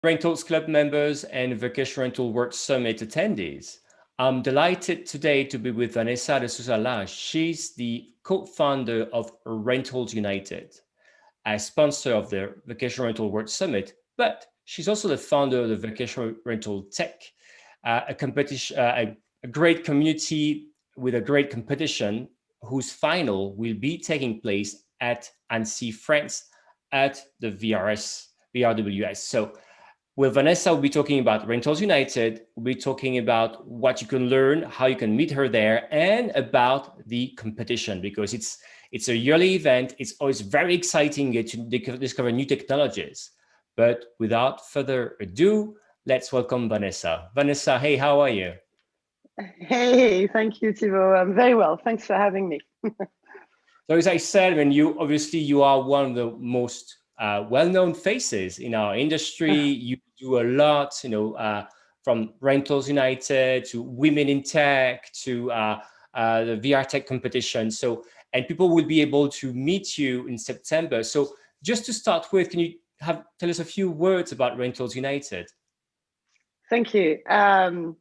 Rentals Club members and Vacation Rental World Summit attendees. I'm delighted today to be with Vanessa De Souza Lage. She's the co-founder of Rentals United, a sponsor of the Vacation Rental World Summit, but she's also the founder of the Vacation Rental Tech, a competition, a great community with a great competition whose final will be taking place at Annecy, France, at the VRWS. So with Vanessa, we'll be talking about Rentals United. We'll be talking about what you can learn, how you can meet her there, and about the competition, because it's a yearly event. It's always very exciting to discover new technologies. But without further ado, let's welcome Vanessa. Vanessa, hey, how are you? Hey, thank you, Thibault. I'm very well. Thanks for having me. So as I said, when you are one of the most well-known faces in our industry. You do a lot, from Rentals United to Women in Tech to the VrTech Competition. So, and people will be able to meet you in September. So just to start with, can you tell us a few words about Rentals United? Thank you. I'm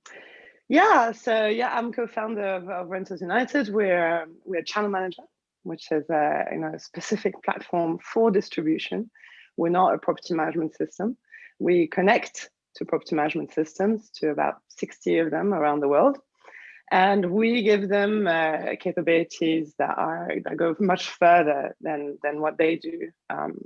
co-founder of Rentals United. We're a channel manager, which is a specific platform for distribution. We're not a property management system. We connect to property management systems, to about 60 of them around the world, and we give them capabilities that go much further than what they do.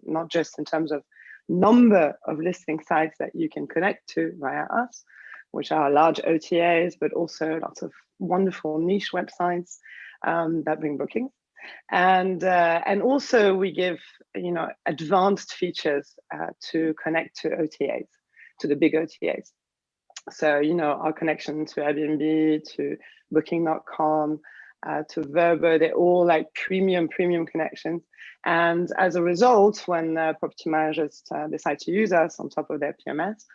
Not just in terms of number of listing sites that you can connect to via us, which are large OTAs, but also lots of wonderful niche websites that bring bookings. And also we give advanced features to connect to OTAs, to the big OTAs. So our connection to Airbnb, to Booking.com, to Vrbo, they're all like premium connections. And as a result, when property managers decide to use us on top of their PMS,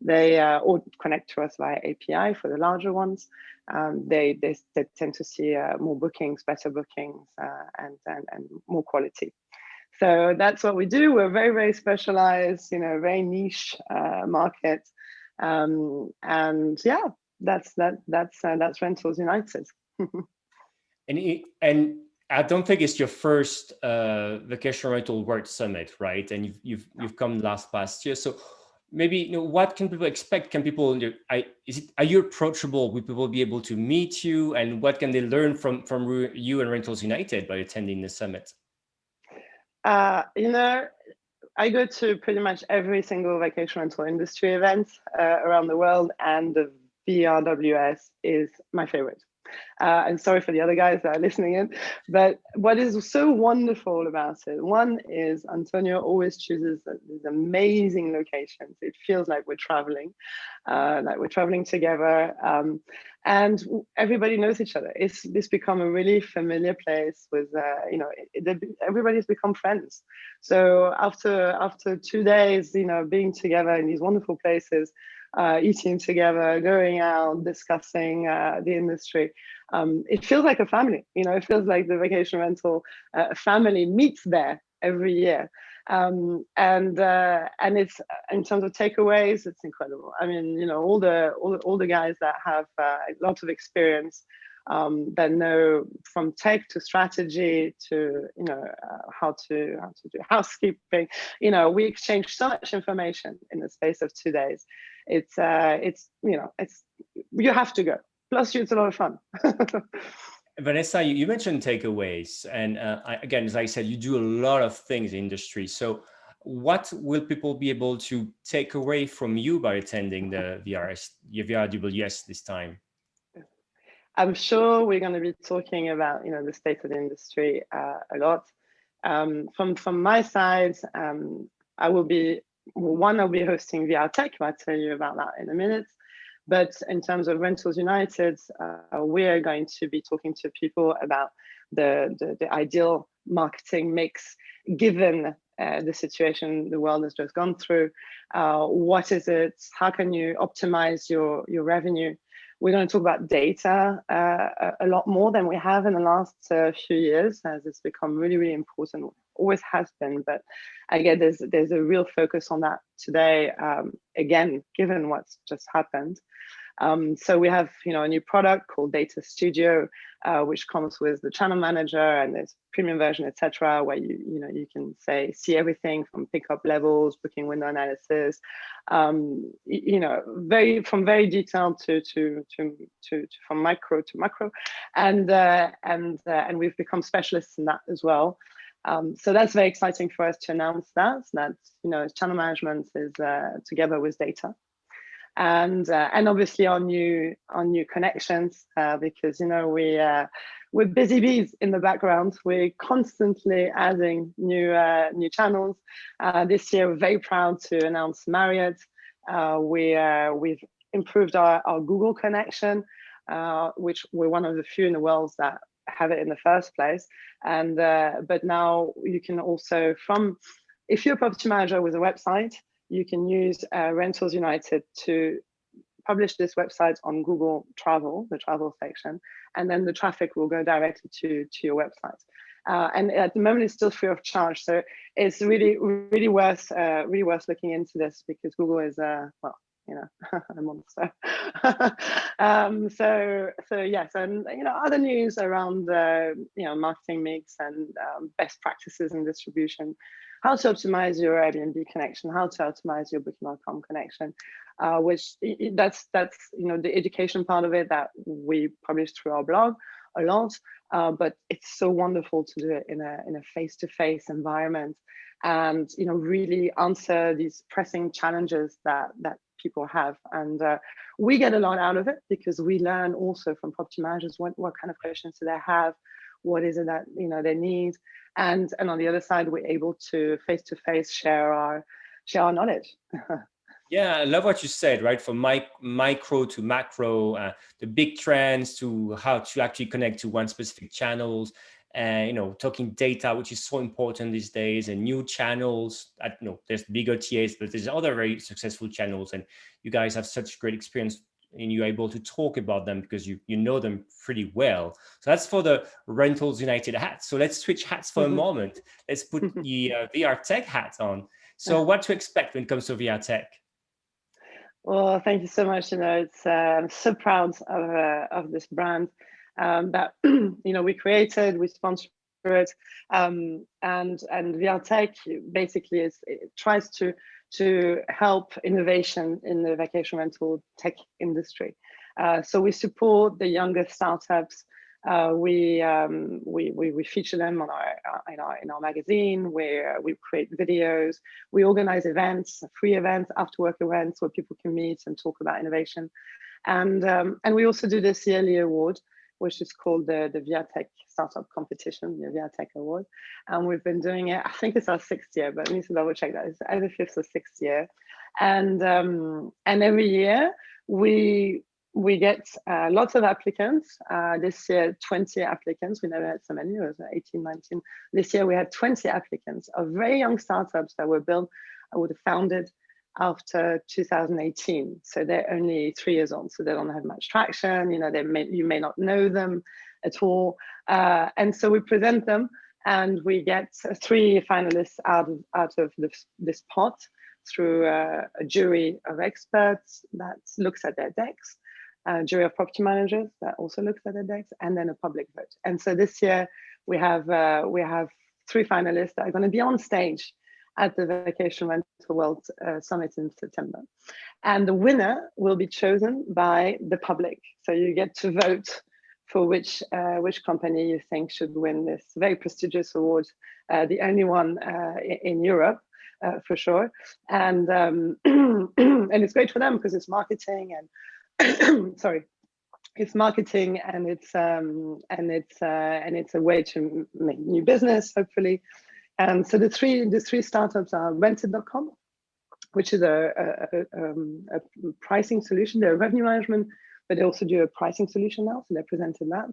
they all connect to us via API for the larger ones. They tend to see more bookings, better bookings, and more quality. So that's what we do. We're very specialized, very niche market, and yeah, that's Rentals United. and I don't think it's your first Vacation Rental World Summit, right? And you've come past year, so. Maybe what can people expect? Can people are you approachable? Will people be able to meet you, and what can they learn from you and Rentals United by attending the summit? I go to pretty much every single vacation rental industry event around the world, and the VRWS is my favorite. And sorry for the other guys that are listening in, but what is so wonderful about it, one is Antonio always chooses these amazing locations. It feels like we're traveling together, and everybody knows each other. It's become a really familiar place with, everybody's become friends. So after 2 days, being together in these wonderful places, eating together, going out, discussing the industry. It feels like a family, it feels like the vacation rental family meets there every year. And it's, in terms of takeaways, it's incredible. I mean, all the guys that have lots of experience, that know from tech to strategy to how to do housekeeping. We exchange so much information in the space of 2 days. It's you have to go. Plus, it's a lot of fun. Vanessa, you mentioned takeaways, and again, as I said, you do a lot of things in the industry. So, what will people be able to take away from you by attending the VRWS this time? I'm sure we're going to be talking about the state of the industry a lot. From my side, I'll be hosting VRTech. I'll tell you about that in a minute. But in terms of Rentals United, we are going to be talking to people about the ideal marketing mix given the situation the world has just gone through. What is it? How can you optimize your revenue? We're going to talk about data a lot more than we have in the last few years, as it's become really important always has been, but again, there's a real focus on that today, again, given what's just happened. So we have, a new product called Data Studio, which comes with the channel manager and there's premium version, etc., where you can see everything from pickup levels, booking window analysis, from very detailed to from micro to macro, and we've become specialists in that as well. So that's very exciting for us to announce that channel management is together with data. And obviously our new connections, because we're busy bees in the background. We're constantly adding new channels. This year we're very proud to announce Marriott. We've improved our Google connection, which we're one of the few in the world that have it in the first place. And but now you can also, if you're a property manager with a website, you can use Rentals United to publish this website on Google Travel, the travel section, and then the traffic will go directly to your website. And at the moment, it's still free of charge, so it's really worth looking into this, because Google is a monster. So yes, and other news around marketing mix and best practices in distribution, how to optimize your Airbnb connection, how to optimize your Booking.com connection, which that's the education part of it that we publish through our blog a lot, but it's so wonderful to do it in a face-to-face environment, and really answer these pressing challenges that people have. And we get a lot out of it, because we learn also from property managers what kind of questions do they have, what is it that they need, and on the other side, we're able to face-to-face share our knowledge. Yeah, I love what you said, right? From micro to macro, the big trends to how to actually connect to one specific channels, and talking data, which is so important these days, and new channels. There's bigger TAs, but there's other very successful channels, and you guys have such great experience, and you're able to talk about them because you know them pretty well. So that's for the Rentals United hat. So let's switch hats for a moment. Let's put the VRTech hat on. So what to expect when it comes to VRTech? Well, thank you so much. I'm so proud of this brand that we created, we sponsor it, and VRTech basically it tries to help innovation in the vacation rental tech industry. So we support the younger startups. We feature them in our magazine, where we create videos. We organize events, free events, after work events, where people can meet and talk about innovation. And we also do this yearly award, which is called the VrTech Startup Competition, the VrTech Award. And we've been doing it, I think it's our 6th year, but I need to double check that. It's either 5th or 6th year. And every year we get lots of applicants. This year, 20 applicants. We never had so many, it was 18, 19. This year we had 20 applicants of very young startups that were built, founded after 2018. So they're only 3 years old, so they don't have much traction. You may not know them at all. And so we present them, and we get 3 finalists out of this pot through a jury of experts that looks at their decks, a jury of property managers that also looks at their decks, and then a public vote. And so this year we have 3 finalists that are going to be on stage at the Vacation Rental World Summit in September. And the winner will be chosen by the public. So you get to vote for which company you think should win this very prestigious award, the only one in Europe, for sure. And and it's great for them because it's marketing and sorry, it's marketing and it's a way to make new business, hopefully. And so the three startups are rented.com, which is a pricing solution. They're a revenue management, but they also do a pricing solution now. So they presented that.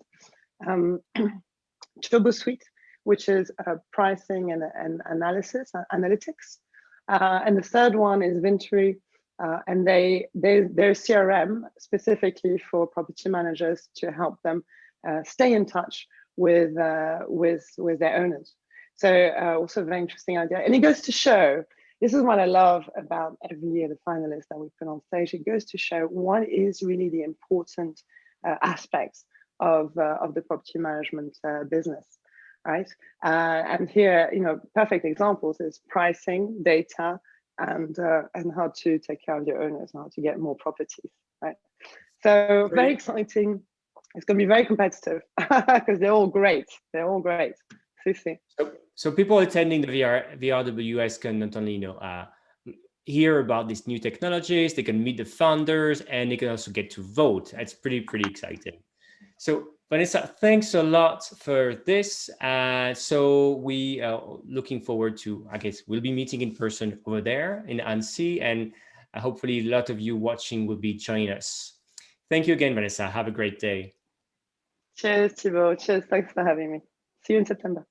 Turbo Suite, which is pricing and analytics. And the third one is Venturi, and they're CRM specifically for property managers to help them stay in touch with their owners. So also a very interesting idea. And it goes to show, this is what I love about every year, the finalists that we put on stage. It goes to show what is really the important aspects of the property management business, right? And here, perfect examples is pricing, data, and how to take care of your owners, and how to get more properties, right? So very exciting. It's going to be very competitive because they're all great. They're all great. So people attending the VRWS can not only hear about these new technologies, they can meet the founders, and they can also get to vote. It's pretty exciting. So Vanessa, thanks a lot for this. So we are looking forward to, I guess, we'll be meeting in person over there in Annecy, and hopefully a lot of you watching will be joining us. Thank you again, Vanessa. Have a great day. Cheers, Thibaut. Cheers. Thanks for having me. See you in September.